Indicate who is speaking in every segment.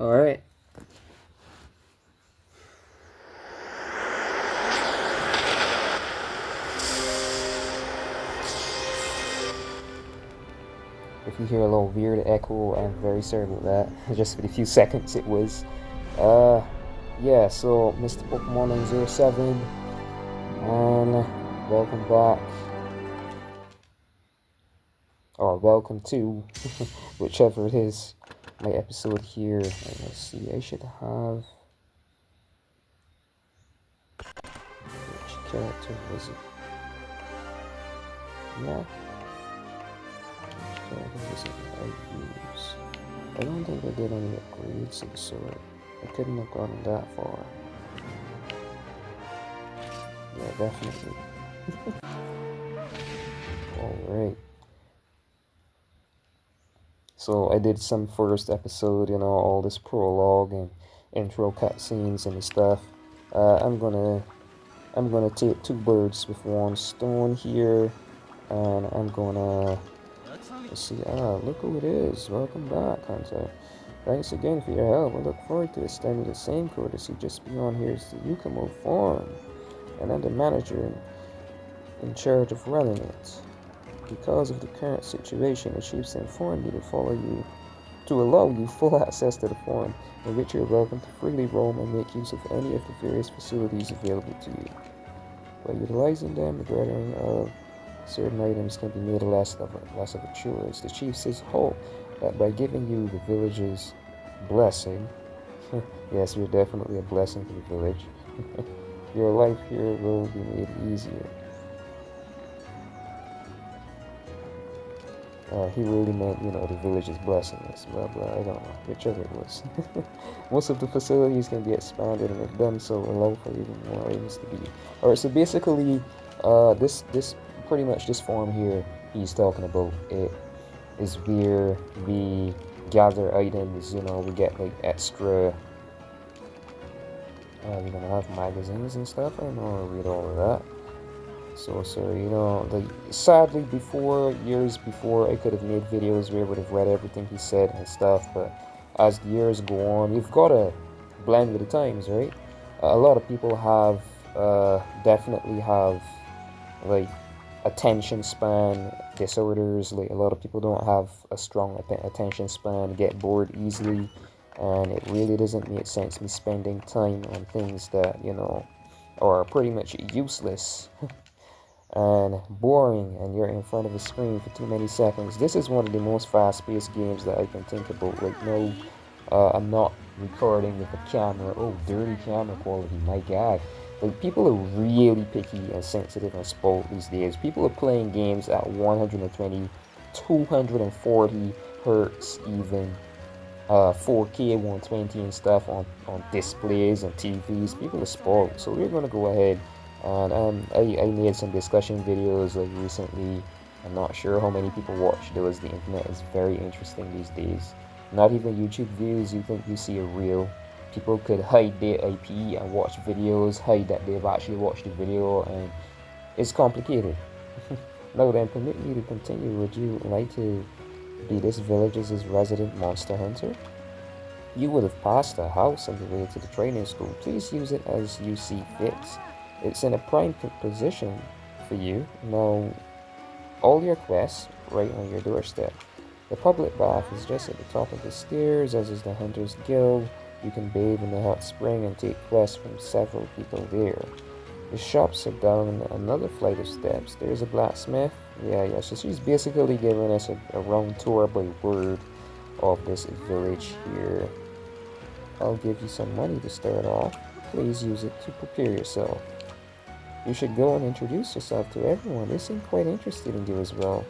Speaker 1: Alright. If you hear a little weird echo, I'm very sorry about that. Just for the few seconds it was. Yeah, so Mr. Pokemon 07, and welcome back. Or welcome to, whichever it is, my episode here. Let's see, I should have... Which character was it? Yeah. Which character was it that I used? I don't think I did any upgrades of the sword. I couldn't have gotten that far. Yeah, definitely. Alright. So I did some first episode, you know, all this prologue and intro cutscenes and stuff. I'm gonna take two birds with one stone here, and I'm gonna, let's see, look who it is. Welcome back, Hunter. Thanks again for your help. I look forward to extending the same courtesy. Just beyond here is the Yukumo farm, and I'm the manager in charge of running it. Because of the current situation, the chiefs informed me to allow you full access to the farm, in which you're welcome to freely roam and make use of any of the various facilities available to you. By utilizing them, the gathering of certain items can be made less of a chore. The chief says, that by giving you the village's blessing, yes, you're definitely a blessing to the village, your life here will be made easier. He really meant, you know, the village's blessing us, blah blah, I don't know, whichever it was. Most of the facilities can be expanded, and if done so, allow for even more items to be. Alright, so basically, this pretty much this farm here he's talking about, it is where we gather items, you know, we get like extra, we're gonna have magazines and stuff, I know I'll read all of that. So sorry, you know, like, sadly years before, I could have made videos where I would have read everything he said and stuff, but as the years go on, you've got to blend with the times, right? A lot of people have, definitely have, like, attention span disorders. Like, a lot of people don't have a strong attention span, get bored easily, and it really doesn't make sense me spending time on things that, you know, are pretty much useless and boring, and you're in front of a screen for too many seconds. This is one of the most fast-paced games that I can think about right now. I'm not recording with a camera. Oh, dirty camera quality, my god. Like, people are really picky and sensitive and spoiled these days. People are playing games at 120, 240 hertz even, 4K 120 and stuff on displays and TVs. People are spoiled. So we're gonna go ahead, and I made some discussion videos like recently. I'm not sure how many people watch those. The internet is very interesting these days. Not even YouTube views you think you see are real. People could hide their IP and watch videos, hide that they've actually watched the video, and it's complicated. Now then, permit me to continue. Would you like to be this village's resident monster hunter? You would have passed a house on the way to the training school. Please use it as you see fit. It's in a prime position for you. Now, all your quests right on your doorstep. The public bath is just at the top of the stairs, as is the Hunter's Guild. You can bathe in the hot spring and take quests from several people there. The shops are down another flight of steps. There's a blacksmith. Yeah, so she's basically giving us a round tour by word of this village here. I'll give you some money to start off. Please use it to prepare yourself. You should go and introduce yourself to everyone. They seem quite interested in you as well.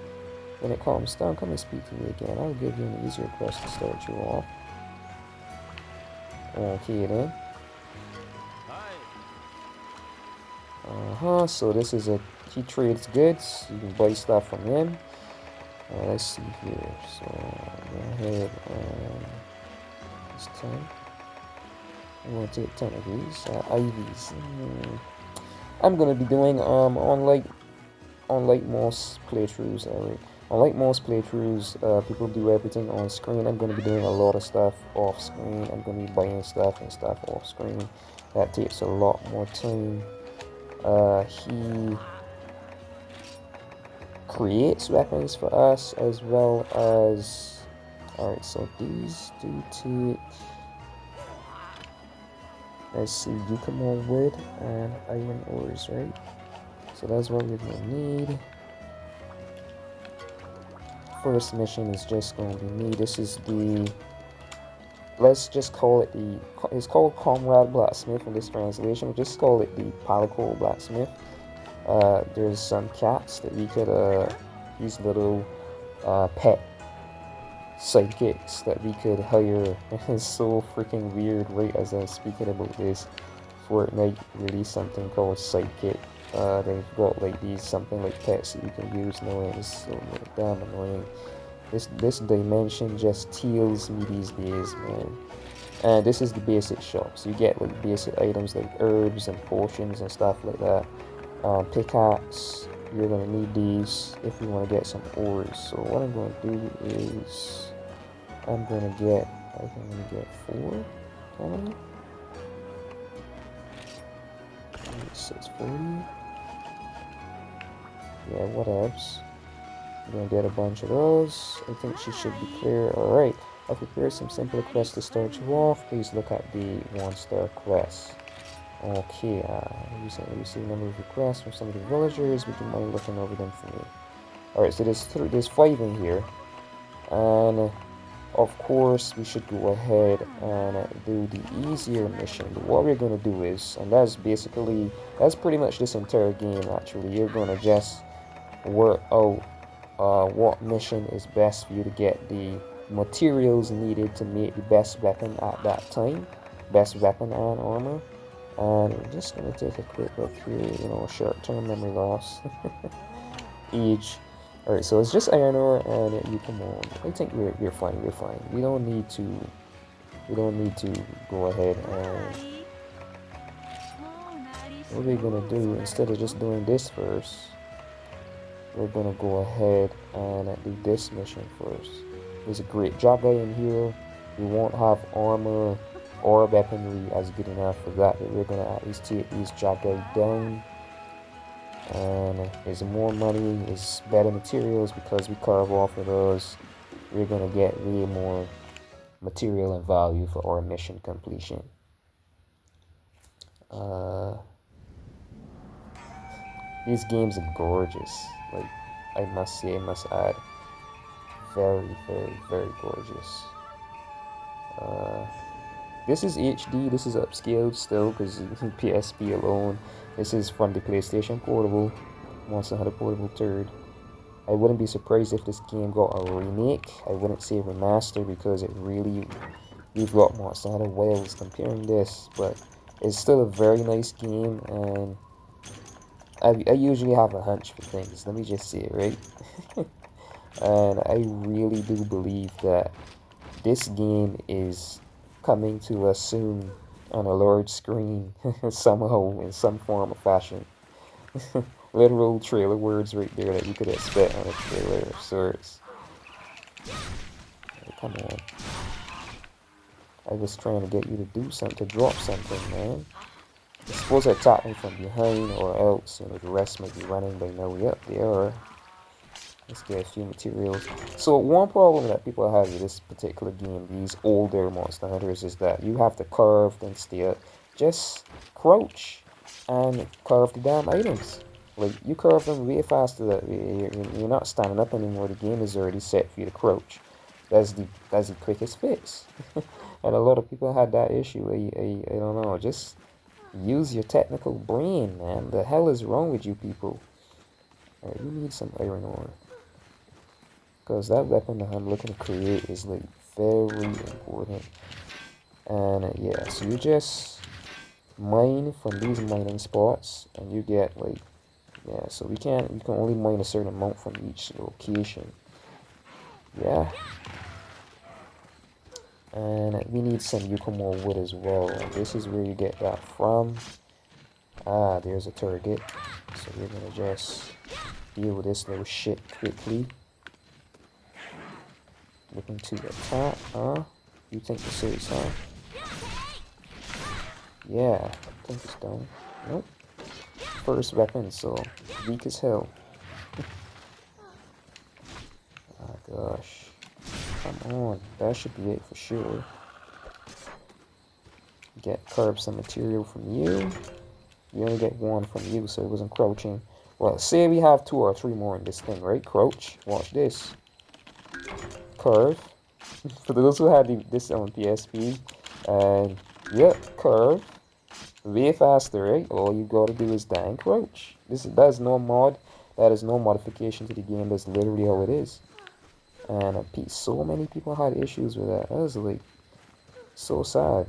Speaker 1: When it calms down, come and speak to me again. I'll give you an easier quest to start you off. Okay then. So this is he trades goods. You can buy stuff from him. Let's see here. So go ahead and this 10. I'm gonna take 10 of these. IVs. I'm gonna be doing unlike most playthroughs, Unlike most playthroughs, people do everything on screen. I'm going to be doing a lot of stuff off screen. I'm going to be buying stuff and stuff off screen. That takes a lot more time. He creates weapons for us as well as... Alright, so these do take... Let's see, Yucamore wood and iron ores, right? So that's what we're going to need. First mission is just going to be me. This is the... Let's just call it the... It's called Comrade Blacksmith in this translation. We'll just call it the Palico Blacksmith. There's some cats that we could... these little pet sidekicks that we could hire. It's so freaking weird. Right as I'm speaking about this, Fortnite released something called sidekick. They've got like these something like pets that you can use now, and it's so damn annoying. This dimension just teals me these days, man. And this is the basic shop, so you get like basic items like herbs and potions and stuff like that. Pickaxe, you're gonna need these if you want to get some ores. So what I'm going to do is I'm gonna get 4. Can I? 640. Yeah, what else? I'm gonna get a bunch of those. I think she should be clear. Alright, I've prepared some simple quests to start you off. Please look at the 1-star quests. Okay, recently received a number of requests from some of the villagers. Would you mind looking over them for me? Alright, so there's 5 in here. And of course, we should go ahead and do the easier mission. But what we're going to do is, and that's pretty much this entire game actually. You're going to just work out what mission is best for you to get the materials needed to make the best weapon at that time. Best weapon and armor. And we're just going to take a quick look here, short-term memory loss. Age. Alright, so it's just iron ore and you come on. I think we're fine, We don't need to go ahead and... What we're gonna do, instead of just doing this first, we're gonna go ahead and do this mission first. There's a great job guy in here. We won't have armor or weaponry as good enough for that, but we're gonna at least take these job guy down. And there's more money, there's better materials because we carve off of those. We're gonna get way more material and value for our mission completion. These games are gorgeous. Like, I must add, very, very, very gorgeous. This is HD, this is upscaled still because PSP alone. This is from the PlayStation Portable, Monster Hunter Portable 3rd. I wouldn't be surprised if this game got a remake. I wouldn't say remaster because we've got Monster Hunter Wilds comparing this, but it's still a very nice game, and I usually have a hunch for things, let me just say it, right? And I really do believe that this game is coming to us soon on a large screen somehow, in some form or fashion. Literal trailer words right there that you could expect on a trailer of sorts. Oh, come on. I was trying to get you to do something, to drop something, man. I suppose I attacked me from behind, or else, the rest might be running by now. Yep, they are. Let's get a few materials. So one problem that people have with this particular game, these older Monster Hunters, is that you have to carve and steer. Just crouch and carve the damn items. Like, you carve them way faster. You're not standing up anymore. The game is already set for you to crouch. That's the quickest fix. And a lot of people had that issue. I don't know. Just use your technical brain, man. The hell is wrong with you people? Alright, we need some iron ore. Because that weapon that I'm looking to create is like very important. And yeah, so you just mine from these mining spots and you get like, yeah, so you can only mine a certain amount from each location. Yeah. And we need some Yucamore wood as well. This is where you get that from. Ah, there's a target. So we're gonna just deal with this little shit quickly. Looking to attack, huh? You think you're serious, huh? Yeah, I think it's done. Nope. First weapon, so weak as hell. Oh gosh. Come on, that should be it for sure. Carve some material from you. You only get one from you, so it wasn't crouching. Well, say we have 2 or 3 more in this thing, right? Crouch. Watch this. Curve. For those who had this on PSP, and yep, curve. Way faster, right? All you gotta do is die and crouch. That is no mod. That is no modification to the game. That's literally how it is. And so many people had issues with that. That was like so sad.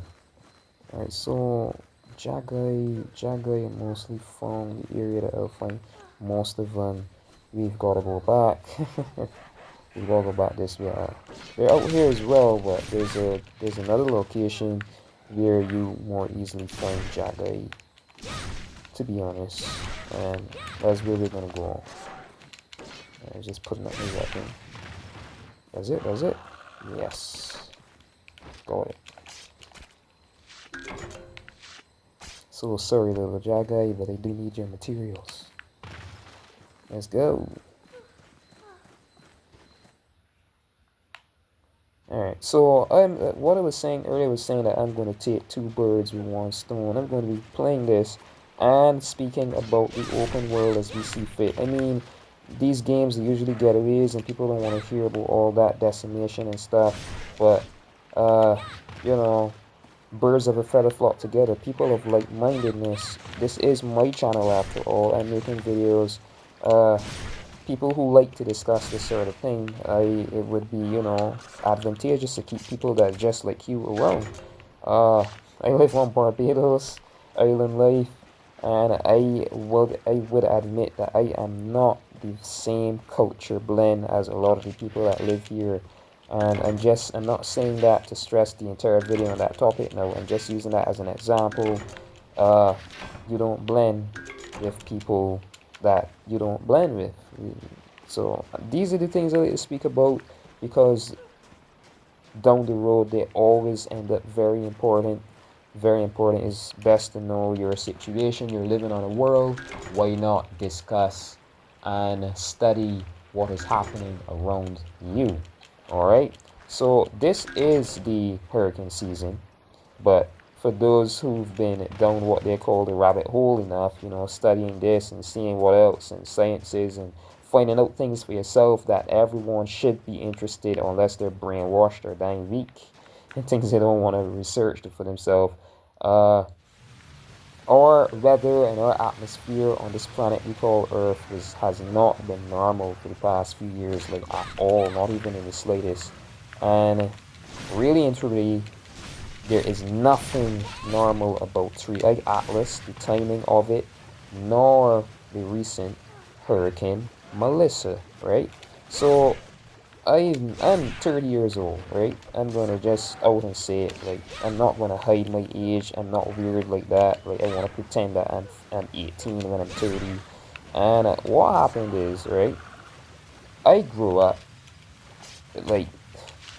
Speaker 1: Alright, so Jagai are mostly from the area that I'll find most of them. We've got to go back. We've got to go back this way. They're out here as well, but there's another location where you more easily find Jagai, to be honest. And that's where we're gonna go. Just putting up my weapon. That's it. Yes. Got it. So sorry, little Jagai, but I do need your materials. Let's go. Alright, so what I was saying earlier was saying that I'm going to take 2 birds with 1 stone. I'm going to be playing this and speaking about the open world as we see fit. I mean, these games usually getaways and people don't want to hear about all that decimation and stuff, but you know, birds of a feather flock together. People of like-mindedness. This is my channel after all. I'm making videos. People who like to discuss this sort of thing. It would be, you know, advantageous to keep people that just like you around. I live on Barbados, island life, and I would admit that I am not the same culture blend as a lot of the people that live here. And I'm not saying that to stress the entire video on that topic. No, I'm just using that as an example. You don't blend with people that you don't blend with. So these are the things I like to speak about, because down the road they always end up very important. Very important. Is best to know your situation. You're living on a world. Why not discuss and study what is happening around you? Alright, so this is the hurricane season, but for those who've been down what they call the rabbit hole enough, you know, studying this and seeing what else and sciences and finding out things for yourself that everyone should be interested, unless they're brainwashed or dying weak and things they don't want to research for themselves. Our weather and our atmosphere on this planet we call Earth has not been normal for the past few years, like at all, not even in the slightest. And really and truly, there is nothing normal about Tree Egg Atlas, the timing of it, nor the recent Hurricane Melissa, right? So I'm 30 years old, right? I'm gonna just out and say it. Like, I'm not gonna hide my age. I'm not weird like that. Like, I wanna pretend that I'm 18 when I'm 30. And what happened is, right? I grew up like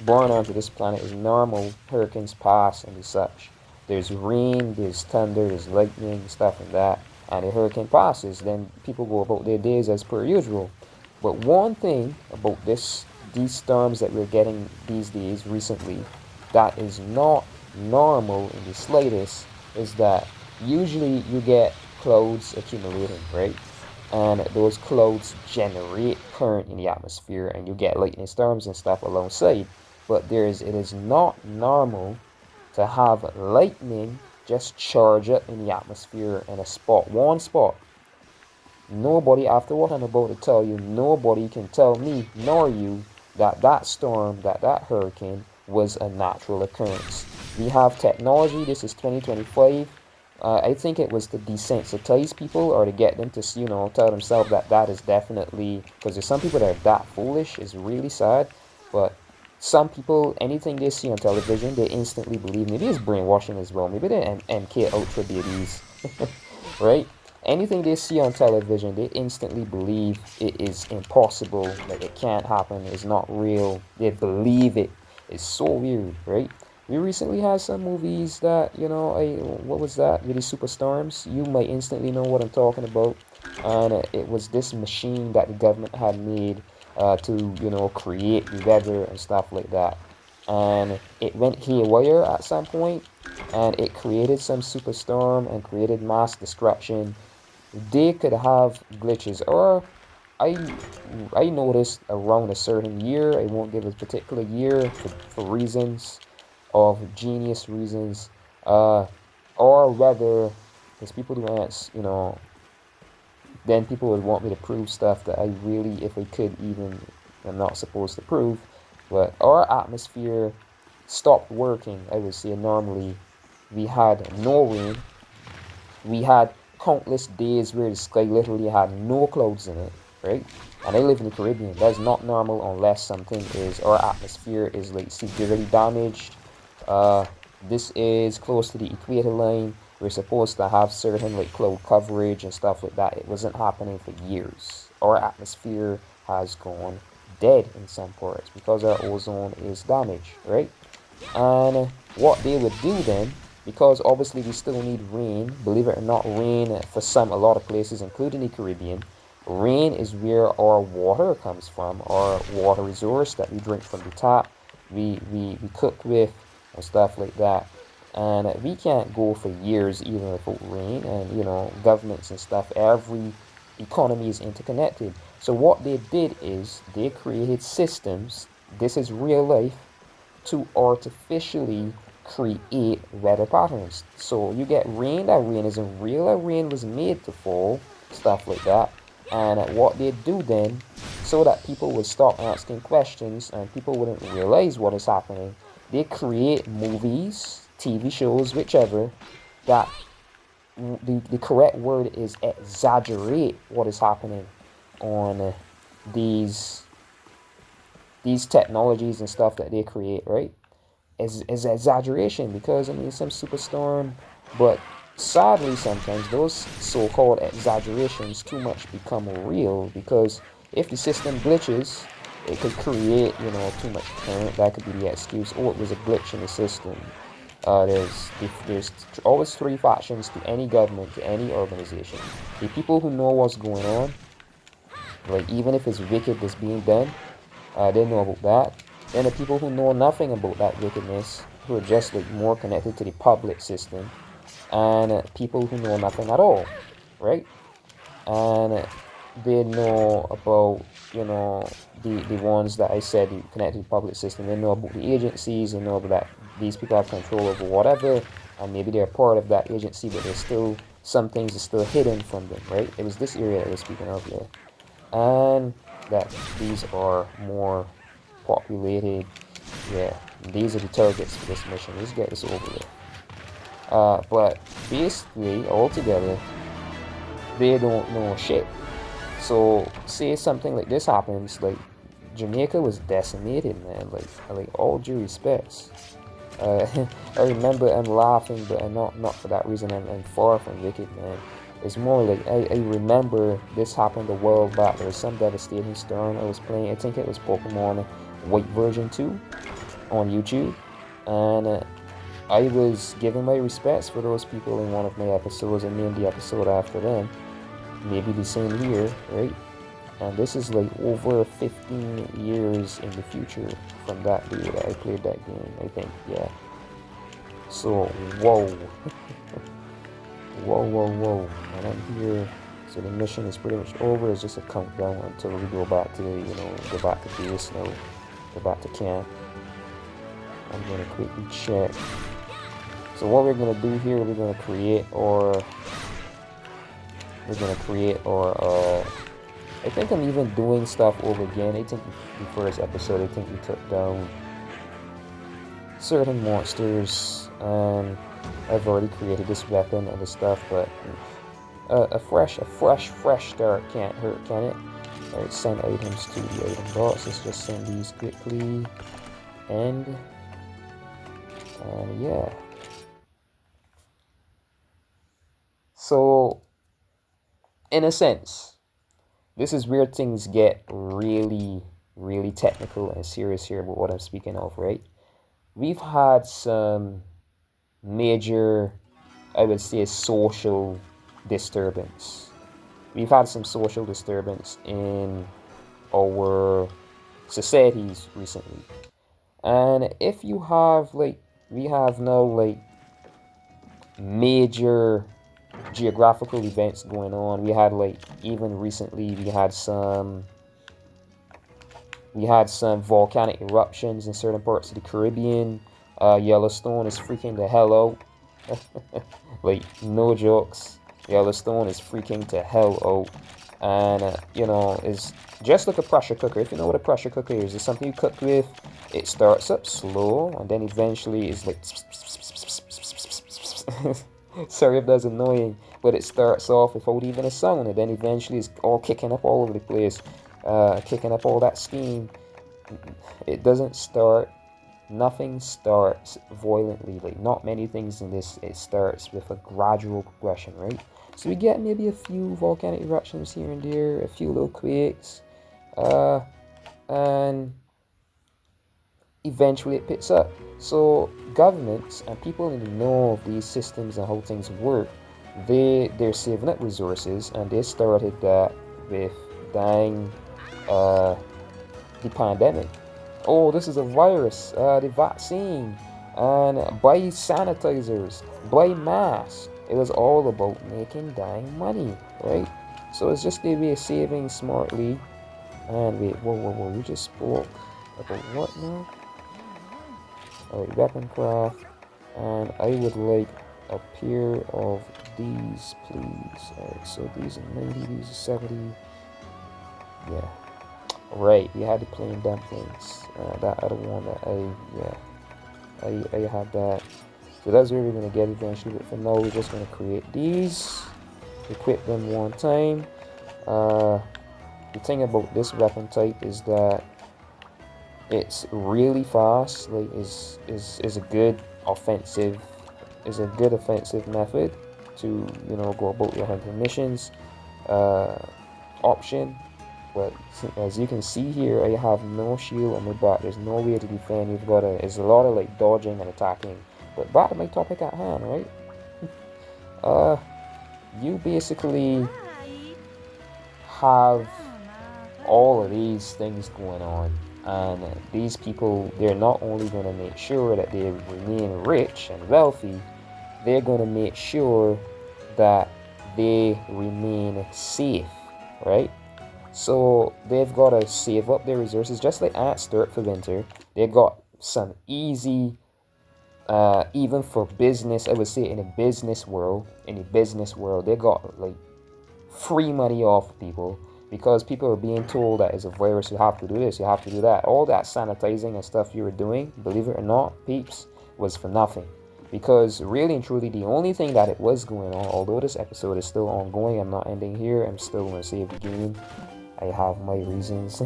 Speaker 1: born onto this planet is normal. Hurricanes pass and such. There's rain, there's thunder, there's lightning, stuff like that. And the hurricane passes, then people go about their days as per usual. But one thing about these storms that we're getting these days recently that is not normal in the slightest is that usually you get clouds accumulating, right? And those clouds generate current in the atmosphere and you get lightning storms and stuff alongside. But it is not normal to have lightning just charge up in the atmosphere in one spot. Nobody, after what I'm about to tell you, nobody can tell me nor you that storm, that hurricane was a natural occurrence. We have technology. This is 2025. I think it was to desensitize people or to get them to, you know, tell themselves that is definitely, because there's some people that are that foolish. It's really sad, but some people, anything they see on television, they instantly believe. Maybe it's brainwashing as well. Maybe they're MK Ultra babies, right? anything they see on television, they instantly believe it is impossible, that it can't happen, it's not real. They believe it. It's so weird, right? We recently had some movies that, what was that? With the superstorms? You might instantly know what I'm talking about. And it was this machine that the government had made to, create the weather and stuff like that. And it went haywire at some point, and it created some superstorm and created mass destruction. They could have glitches, or I I noticed around a certain year, I won't give a particular year for reasons of genius reasons, uh, or whether there's people who ask, then people would want me to prove stuff that I really, if I could even, I'm not supposed to prove. But our atmosphere stopped working. I would say normally we had no rain. We had countless days where the sky literally had no clouds in it, right? And I live in the Caribbean. That's not normal unless something is, our atmosphere is like severely damaged. Uh, this is close to the equator line. We're supposed to have certain like cloud coverage and stuff like that. It wasn't happening for years. Our atmosphere has gone dead in some parts because our ozone is damaged, right? And what they would do then, because obviously we still need rain, believe it or not, rain for a lot of places, including the Caribbean, rain is where our water comes from, our water resource that we drink from the tap, we cook with, and stuff like that. And we can't go for years even without rain, and governments and stuff, every economy is interconnected. So what they did is they created systems, this is real life, to artificially create weather patterns. So you get rain, that rain isn't real, that rain was made to fall, stuff like that. And what they do then, so that people would stop asking questions and people wouldn't realize what is happening, they create movies, TV shows, whichever, that the correct word is exaggerate what is happening on these these technologies and stuff that they create, right? Is exaggeration, because I mean some superstorm, but sadly sometimes those so-called exaggerations too much become real, because if the system glitches, it could create too much current. That could be the excuse. Oh, it was a glitch in the system. There's always three factions to any government, to any organization: the people who know what's going on, like even if it's wicked that's being done, they know about that. Then the people who know nothing about that wickedness, who are just like more connected to the public system, and people who know nothing at all, right? And they know about the ones that I said connected to the public system. They know about the agencies. They know about that these people have control over whatever, and maybe they're part of that agency, but there's still some things are still hidden from them, right? It was this area that I was speaking of here, and that these are more populated. Yeah, these are the targets for this mission. Let's get this over with. But basically, altogether, they don't know shit. So, say something like this happens, like Jamaica was decimated, man. Like all due respects. Uh, I remember I'm laughing, but I'm not for that reason. I'm far from wicked, man. It's more like I remember this happened a while back. There was some devastating storm I was playing. I think it was Pokemon White version 2 on YouTube, and I was giving my respects for those people in one of my episodes. I named the episode after them. Maybe the same year, right? And this is like over 15 years in the future from that day that I played that game, I think, yeah. So, whoa. Whoa. And I'm here. So the mission is pretty much over. It's just a countdown until we go back to, go back to base now. Go back to camp. I'm going to quickly check. So what we're going to do here, we're going to create our... I think I'm even doing stuff over again. I think the first episode, I think we took down certain monsters, and I've already created this weapon and this stuff, but a fresh start can't hurt, can it? Alright, send items to the item box. Let's just send these quickly, and yeah. So in a sense, this is where things get really, really technical and serious here about what I'm speaking of, right? We've had some major, I would say, social disturbance. We've had some social disturbance in our societies recently. And if you have, like, we have now, like, major geographical events going on. We had, like, even recently we had some volcanic eruptions in certain parts of the Caribbean. Yellowstone is freaking the hell out. Like, no jokes. Yellowstone is freaking to hell out. And, you know, is just like a pressure cooker. If you know what a pressure cooker is, it's something you cook with. It starts up slow, and then eventually it's like... Sorry if that's annoying, but it starts off without even a sound, and then eventually it's all kicking up all over the place, kicking up all that steam. It doesn't start, nothing starts violently, like not many things in this. It starts with a gradual progression, right? So we get maybe a few volcanic eruptions here and there, a few little quakes, and eventually it picks up. So governments and people in the know of these systems and how things work, they're saving up resources, and they started that with dying the pandemic. Oh, this is a virus, the vaccine, and buy sanitizers, buy masks. It was all about making dying money, right? So it's just a way of saving smartly. And wait, whoa, you just spoke about what now? Alright, weapon craft, and I would like a pair of these, please. Alright, so these are 90, these are 70. Yeah. Right, we had the plain dumplings. That other one that I had that. So that's where we're gonna get eventually, but for now we're just gonna create these, equip them one time. The thing about this weapon type is that it's really fast. Like is a good offensive method to, you know, go about your hunting missions option. But as you can see here, I have no shield on my back. There's no way to defend. You've got to, it's a lot of like dodging and attacking. But back to my topic at hand, right? You basically have all of these things going on, and these people, they're not only going to make sure that they remain rich and wealthy, they're going to make sure that they remain safe, right? So they've got to save up their resources, just like ants start for winter. They've got some easy, even for business, I would say in the business world, they got like free money off people, because people are being told that it's a virus, you have to do this, you have to do that. All that sanitizing and stuff you were doing, believe it or not, peeps, was for nothing. Because really and truly, the only thing that it was going on, although this episode is still ongoing, I'm not ending here, I'm still going to save the game. I have my reasons.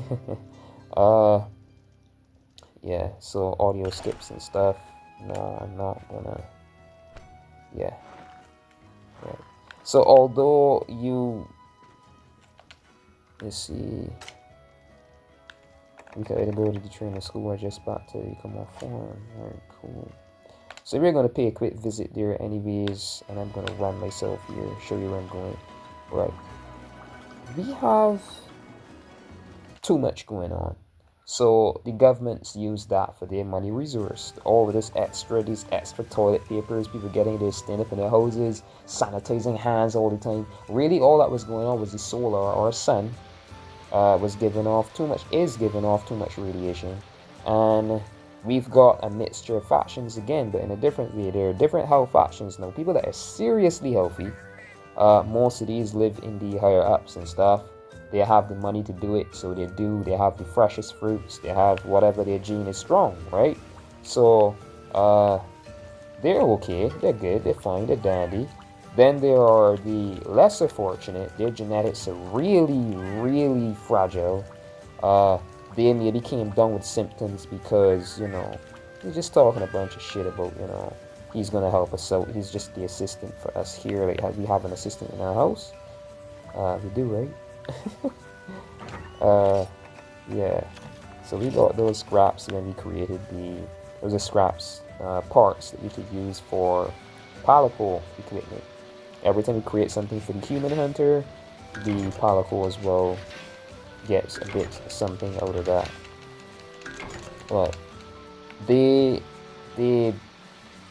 Speaker 1: Yeah, so audio skips and stuff. No, I'm not gonna. Yeah. Right. So although you, let's see, we got the ability to train in school, I just about to become more form. Alright, cool. So we're gonna pay a quick visit there anyways, and I'm gonna run myself here, show you where I'm going. Right. We have too much going on. So the governments use that for their money resource. All of this extra, these extra toilet papers, people getting their stand up in their houses, sanitizing hands all the time. Really, all that was going on was the solar or sun is giving off too much radiation. And we've got a mixture of factions again, but in a different way. There are different health factions now. People that are seriously healthy. Most of these live in the higher ups and stuff. They have the money to do it, so they do. They have the freshest fruits. They have whatever, their gene is strong, right? So, they're okay. They're good. They're fine. They're dandy. Then there are the lesser fortunate. Their genetics are really, really fragile. They maybe came down with symptoms because, you know, he's just talking a bunch of shit about, you know, he's gonna help us out. He's just the assistant for us here. Like, we have an assistant in our house. We do, right? Yeah. So we got those scraps when we created those are scraps, parts that we could use for Palico equipment. Every time we create something for the human hunter, the Palico as well gets a bit something out of that. But they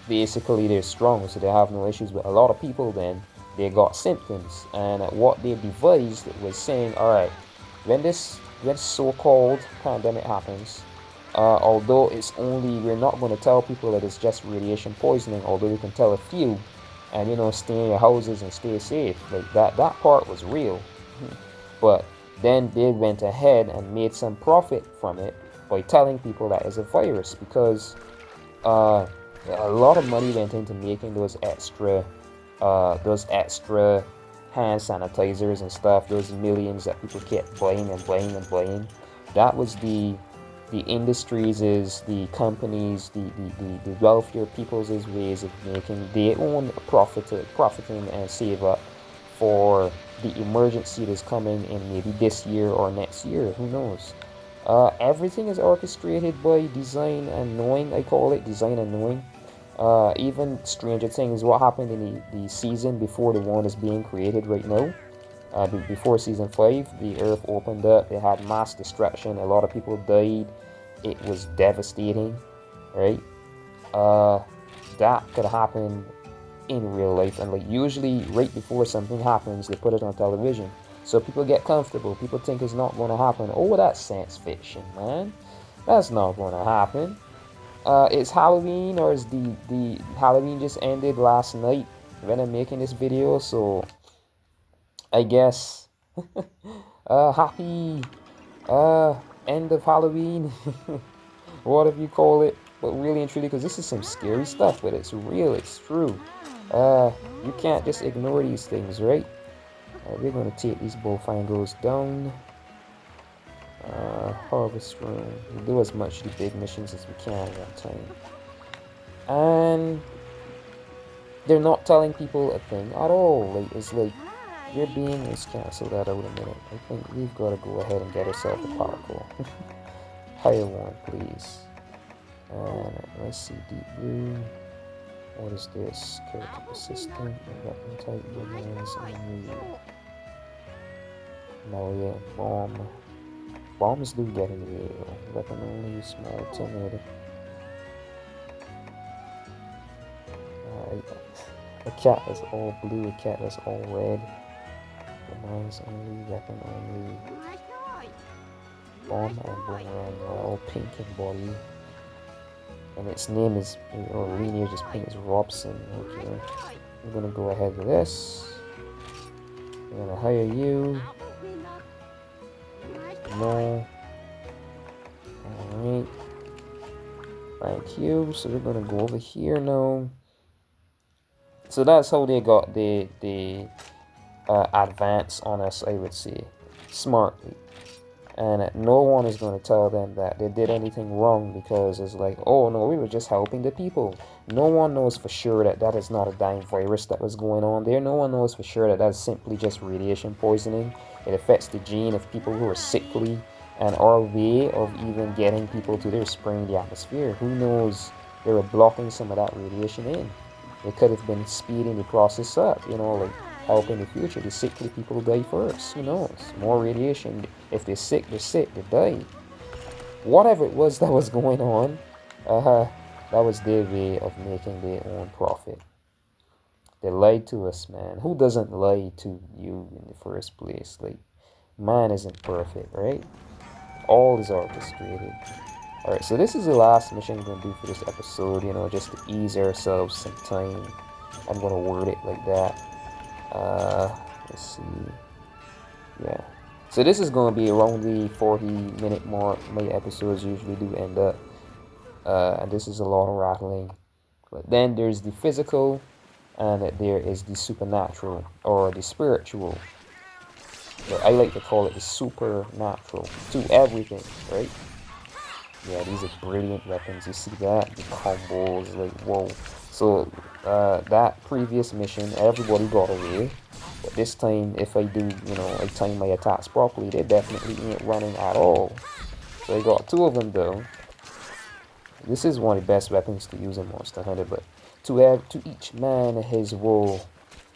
Speaker 1: basically they're strong, so they have no issues. But a lot of people then they got symptoms, and what they devised was saying, all right, when this so-called pandemic happens, although it's only we're not going to tell people that it's just radiation poisoning, although we can tell a few, and stay in your houses and stay safe. Like that part was real. But then they went ahead and made some profit from it by telling people that it's a virus, because a lot of money went into making those extra hand sanitizers and stuff, those millions that people kept buying and buying and buying. That was the industries, is the companies, the wealthier people's ways of making their own profiting and save up for the emergency that's coming in maybe this year or next year, who knows. Everything is orchestrated by design and knowing. I call it design and knowing. Even Stranger Things, what happened in the season before the one is being created right now. Before season 5, the earth opened up, they had mass destruction, a lot of people died, it was devastating, right? That could happen in real life, and like usually right before something happens, they put it on television. So people get comfortable, people think it's not going to happen. Oh, that's science fiction, man. That's not going to happen. It's Halloween, or is the Halloween just ended last night when I'm making this video, so I guess happy end of Halloween, whatever you call it. But really and truly, because this is some scary stuff, but it's real, it's true. You can't just ignore these things, right? We're gonna take these bowfangos down. Harvest room. We'll do as much of the big missions as we can at that time. And they're not telling people a thing at all. Like, it's like your being is cancel that out a minute. I think we've got to go ahead and get ourselves a particle. Higher one, please. And let's see, deep blue. What is this? Character assistant, weapon type, romance, and no, yeah, bomb. Bombs do get in the air. Weapon only, small, timid. A cat that's all blue, a cat that's all red. Romance only, weapon only. Bomb and boomerang are all pink in body. And its name is, or lineage is pink, is Robson. Okay. I'm gonna go ahead with this. I'm gonna hire you. No. Alright. Thank you. So we're gonna go over here now. So that's how they got the advance on us, I would say, smartly. And no one is going to tell them that they did anything wrong, because it's like, oh no, we were just helping the people. No one knows for sure that that is not a dying virus that was going on there. No one knows for sure that that's simply just radiation poisoning. It affects the gene of people who are sickly, and our way of even getting people to their spraying the atmosphere. Who knows? They were blocking some of that radiation in. It could have been speeding the process up, like helping the future. The sickly people die first. Who knows? More radiation. If they're sick, they die. Whatever it was that was going on, that was their way of making their own profit. They lied to us, man. Who doesn't lie to you in the first place? Like, man isn't perfect, right? All is orchestrated. Alright, so this is the last mission I'm going to do for this episode, just to ease ourselves some time. I'm going to word it like that. Let's see. Yeah. So this is going to be around the 40-minute mark. My episodes usually do end up. And this is a lot of rattling. But then there's the physical, and there is the supernatural, or the spiritual. But I like to call it the supernatural to everything, right? Yeah, these are brilliant weapons. You see that? The combos, like, whoa. So, that previous mission, everybody got away. But this time, if I do, you know, I time my attacks properly, they definitely ain't running at all. So I got 2 of them though. This is one of the best weapons to use in Monster Hunter, but to each man his role.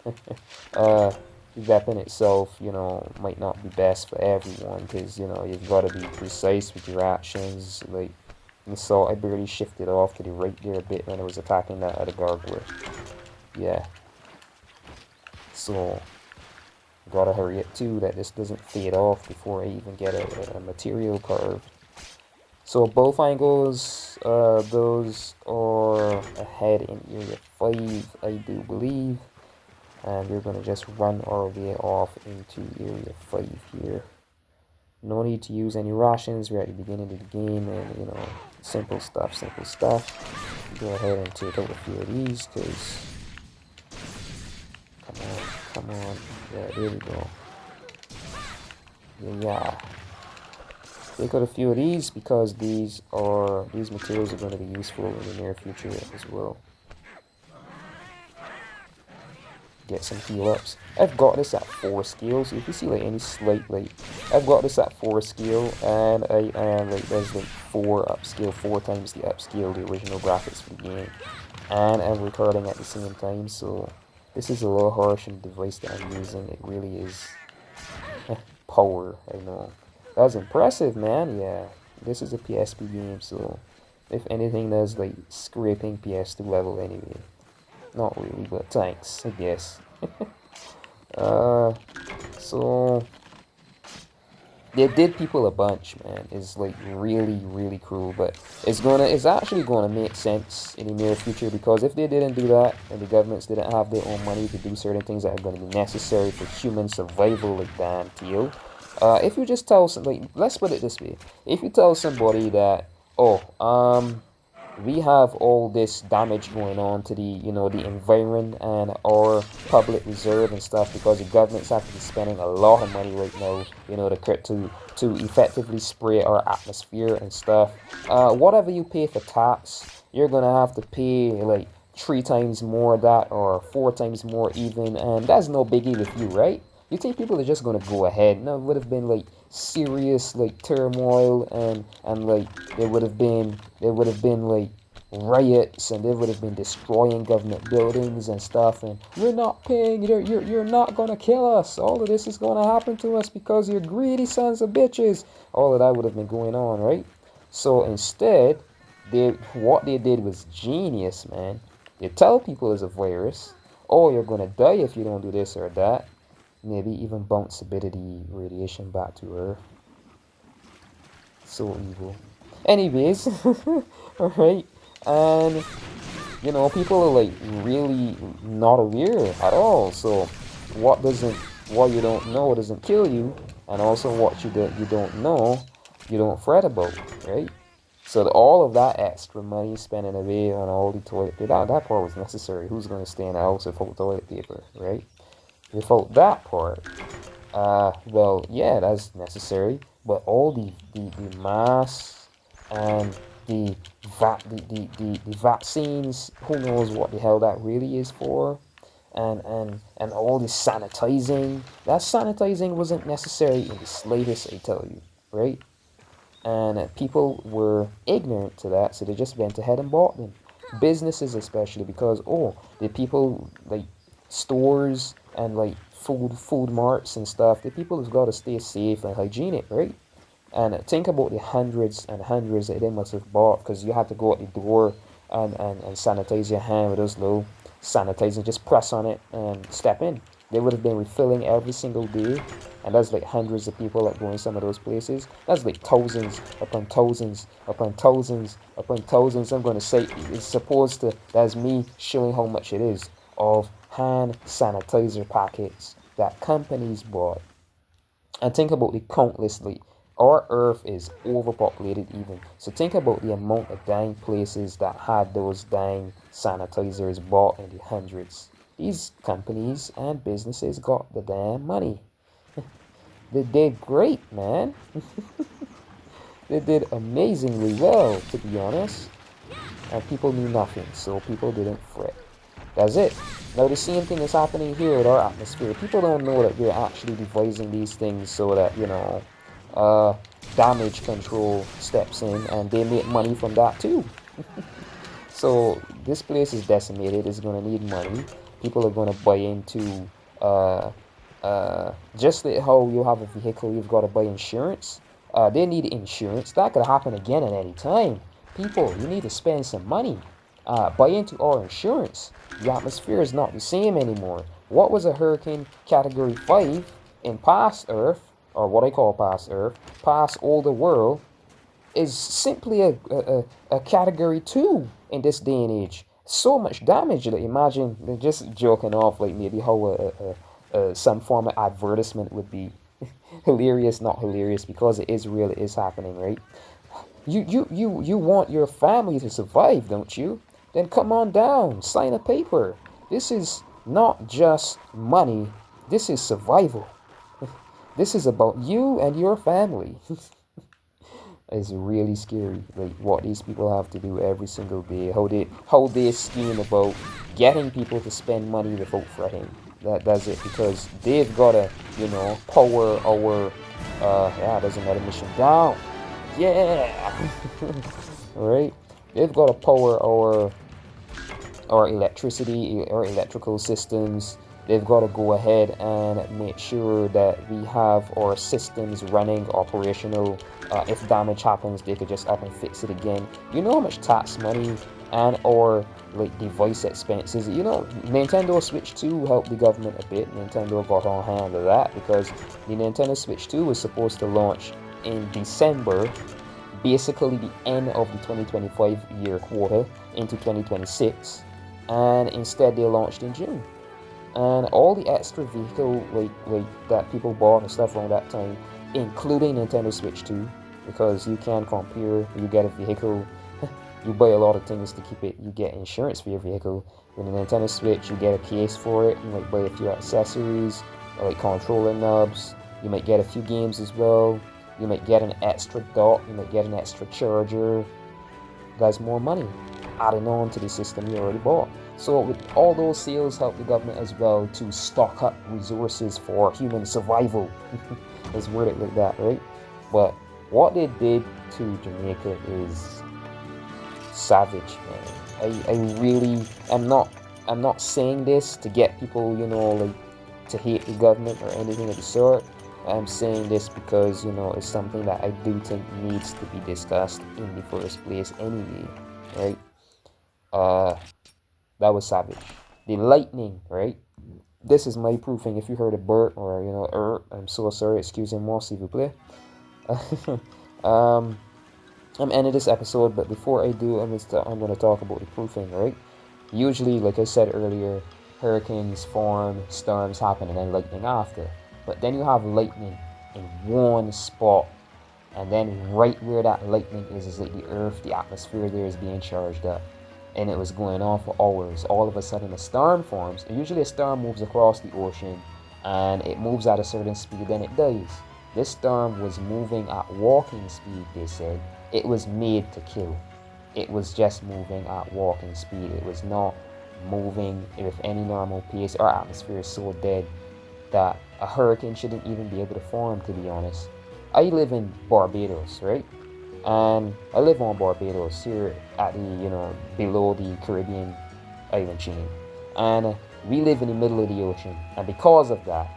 Speaker 1: The weapon itself, you know, might not be best for everyone, because, you know, you've got to be precise with your actions. Like, you saw I barely shifted off to the right there a bit when I was attacking that other gargoyle. Yeah. So, gotta hurry up too, that this doesn't fade off before I even get a material curve. So both angles, those are ahead in area 5, I do believe. And we're going to just run our way off into area 5 here. No need to use any rations, we're at the beginning of the game, and, you know, simple stuff, simple stuff. Go ahead and take out a few of these, because, come on, yeah, there we go. Yeah. Take out a few of these, because these materials are going to be useful in the near future as well. Get some heal ups. I've got this at 4 skill, so if you see like any slight, like, I've got this at 4 skill, and I am like, there's like 4 upscale, 4 times the upscale, the original graphics for the game, and I'm recording at the same time, so this is a little harsh on the device that I'm using. It really is power, I know. That's impressive, man. Yeah, this is a PSP game, so if anything, that's like scraping PS2 level anyway. Not really, but thanks, I guess. So they did people a bunch, man. It's like really cruel, but it's actually gonna make sense in the near future, because if they didn't do that and the governments didn't have their own money to do certain things that are gonna be necessary for human survival, like damn Teal. If you just tell like, let's put it this way: if you tell somebody that, oh, we have all this damage going on to the, you know, the environment and our public reserve and stuff, because the governments have to be spending a lot of money right now, you know, to effectively spray our atmosphere and stuff. Whatever you pay for tax, you're gonna have to pay like 3 times more of that, or 4 times more even, and that's no biggie with you, right? You think people are just gonna go ahead? No, it would have been like serious like turmoil, and like there would have been like riots, and they would have been destroying government buildings and stuff, and you're not paying, you're not gonna kill us, all of this is gonna happen to us because you're greedy sons of bitches. All of that would have been going on, right? So instead, what they did was genius, man. They tell people it's a virus, oh, you're gonna die if you don't do this or that. Maybe even bounce a bit of the radiation back to Earth. So evil. Anyways, alright, and, you know, people are like really not aware at all. So what you don't know doesn't kill you, and also what you don't know, you don't fret about, right? So all of that extra money spending away on all the toilet paper, that part was necessary. Who's going to stay in the house without toilet paper, right? Without that part, well, yeah, that's necessary. But all the masks and the vaccines, who knows what the hell that really is for, and all the sanitizing. That sanitizing wasn't necessary in the slightest, I tell you, right? And people were ignorant to that, so they just went ahead and bought them. Businesses especially, because, oh, the people, like stores and like food marts and stuff, the people have got to stay safe and hygienic, right? And think about the hundreds and hundreds that they must have bought, because you had to go at the door and sanitize your hand with those little sanitizer, just press on it and step in. They would have been refilling every single day, and that's like hundreds of people that go in some of those places. That's like thousands upon thousands upon thousands upon thousands. I'm going to say it's supposed to, that's me showing how much it is, of hand sanitizer packets that companies bought. And think about the countless, like, our earth is overpopulated even. So think about the amount of dang places that had those dang sanitizers bought in the hundreds. These companies and businesses got the damn money. They did great, man. They did amazingly well, to be honest. And people knew nothing, so people didn't fret. That's it. Now the same thing is happening here with our atmosphere. People don't know that we're actually devising these things so that, you know, damage control steps in and they make money from that too. So this place is decimated. It's gonna need money. People are gonna buy into uh, just like how you have a vehicle, you've got to buy insurance. They need insurance. That could happen again at any time. People, you need to spend some money. Buy into our insurance. The atmosphere is not the same anymore. What was a hurricane category 5 in past Earth, or what I call past Earth, past older world, is simply a category 2 in this day and age. So much damage that imagine, just joking off, like maybe how some form of advertisement would be hilarious, not hilarious, because it is real, it is happening, right? You want your family to survive, don't you? Then come on down, sign a paper. This is not just money, this is survival. This is about you and your family. It's really scary, like what these people have to do every single day. How they scheme about getting people to spend money without fretting. That's it, because they've gotta, you know, power our yeah, there's another mission down. Yeah. Right? They've gotta power our electricity, our electrical systems. They've got to go ahead and make sure that we have our systems running, operational. If damage happens, they could just up and fix it again. You know how much tax money and or like device expenses. You know, Nintendo Switch 2 helped the government a bit. Nintendo got on hand of that because the Nintendo Switch 2 was supposed to launch in December, basically the end of the 2025 year quarter into 2026, and instead they launched in June. And all the extra vehicle like that people bought and stuff around that time, including Nintendo Switch 2, because you can compare. You get a vehicle, you buy a lot of things to keep it. You get insurance for your vehicle. With a Nintendo Switch, you get a case for it. You might buy a few accessories, like controller knobs. You might get a few games as well. You might get an extra dock. You might get an extra charger. That's more money adding on to the system you already bought. So with all those sales help the government as well to stock up resources for human survival. Let's word it like that, right? But what they did to Jamaica is savage, man. I really, I'm not saying this to get people, you know, like to hate the government or anything of the sort. I'm saying this because, you know, it's something that I do think needs to be discussed in the first place anyway, right? That was savage. The lightning, right? This is my proofing. If you heard a bird or, you know, I'm so sorry. Excusez-moi, s'il vous plaît. I'm ending this episode, but before I do, I'm going to talk about the proofing, right? Usually, like I said earlier, hurricanes form, storms happen, and then lightning after. But then you have lightning in one spot, and then right where that lightning is like the earth, the atmosphere there is being charged up. And it was going on for hours. All of a sudden a storm forms. Usually a storm moves across the ocean and it moves at a certain speed, then it dies. This storm was moving at walking speed, they said. It was made to kill. It was just moving at walking speed. It was not moving with any normal pace. Our atmosphere is so dead that a hurricane shouldn't even be able to form, to be honest. I live in Barbados, right? And I live on Barbados, here at the, you know, below the Caribbean island chain. And we live in the middle of the ocean. And because of that,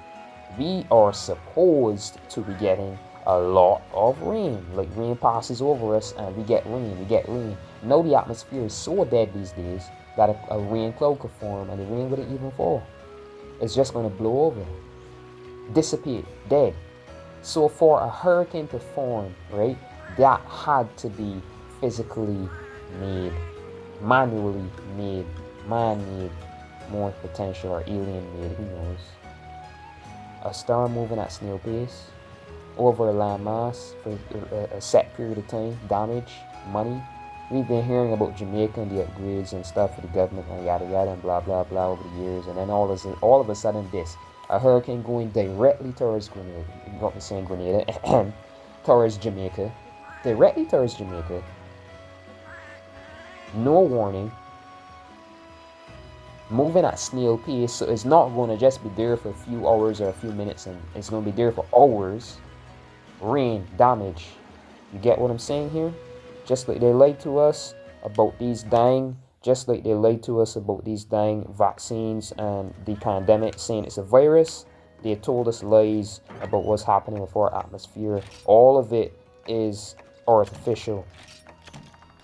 Speaker 1: we are supposed to be getting a lot of rain. Like rain passes over us and we get rain. Now the atmosphere is so dead these days that a rain cloud could form and the rain wouldn't even fall. It's just going to blow over, dissipate, dead. So for a hurricane to form, right, that had to be physically made, manually made, man-made, more potential, or alien-made, who knows. A star moving at snail pace over a landmass for a set period of time, damage, money. We've been hearing about Jamaica and the upgrades and stuff for the government and yada yada and blah blah blah over the years, and then all of a sudden this, a hurricane going directly towards Grenada, you got me saying Grenada, towards Jamaica, directly towards Jamaica, no warning, moving at snail pace, so it's not going to just be there for a few hours or a few minutes, and it's going to be there for hours. Rain, damage. You get what I'm saying here? Just like they lied to us about these dying, just like they lied to us about these dying vaccines and the pandemic, saying it's a virus. They told us lies about what's happening with our atmosphere. All of it is artificial,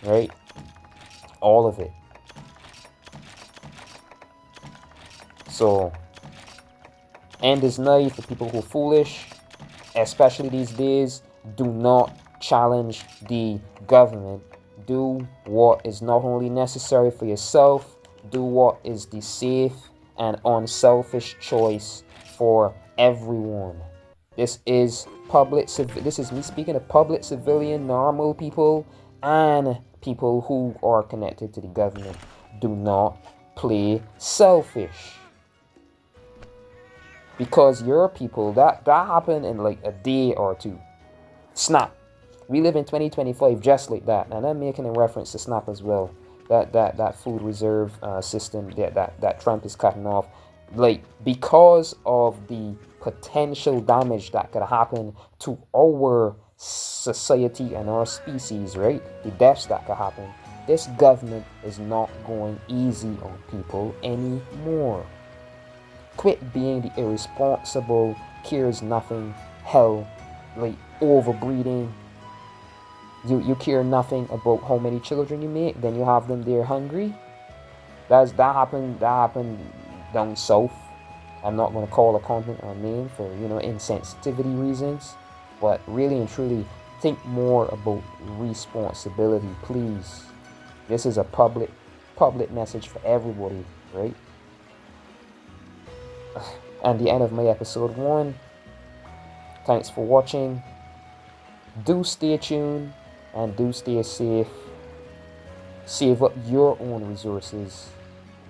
Speaker 1: right? All of it. So, end is night for people who are foolish, especially these days. Do not challenge the government. Do what is not only necessary for yourself, do what is the safe and unselfish choice for everyone. This is this is me speaking of public, civilian, normal people, and people who are connected to the government. Do not play selfish. Because your people, that happened in like a day or two. Snap. We live in 2025 just like that. And I'm making a reference to Snap as well. That food reserve system that Trump is cutting off. Like, because of the potential damage that could happen to our society and our species, right? The deaths that could happen. This government is not going easy on people anymore. Quit being the irresponsible, cares nothing, hell, like overbreeding. You care nothing about how many children you make, then you have them there hungry. That happened down south. I'm not gonna call a content or name for insensitivity reasons, but really and truly think more about responsibility, please. This is a public message for everybody, right? And the end of my episode 1. Thanks for watching. Do stay tuned and do stay safe. Save up your own resources.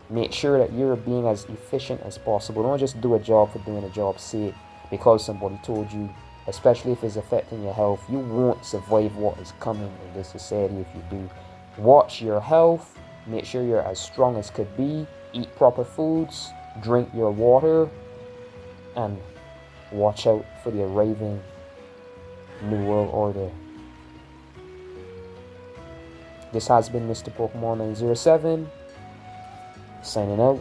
Speaker 1: Make sure that you're being as efficient as possible. Don't just do a job for doing a job's sake because somebody told you, especially if it's affecting your health. You won't survive what is coming in this society if you do. Watch your health. Make sure you're as strong as could be. Eat proper foods. Drink your water. And watch out for the arriving New World Order. This has been Mr. Pokemon 907 signing out.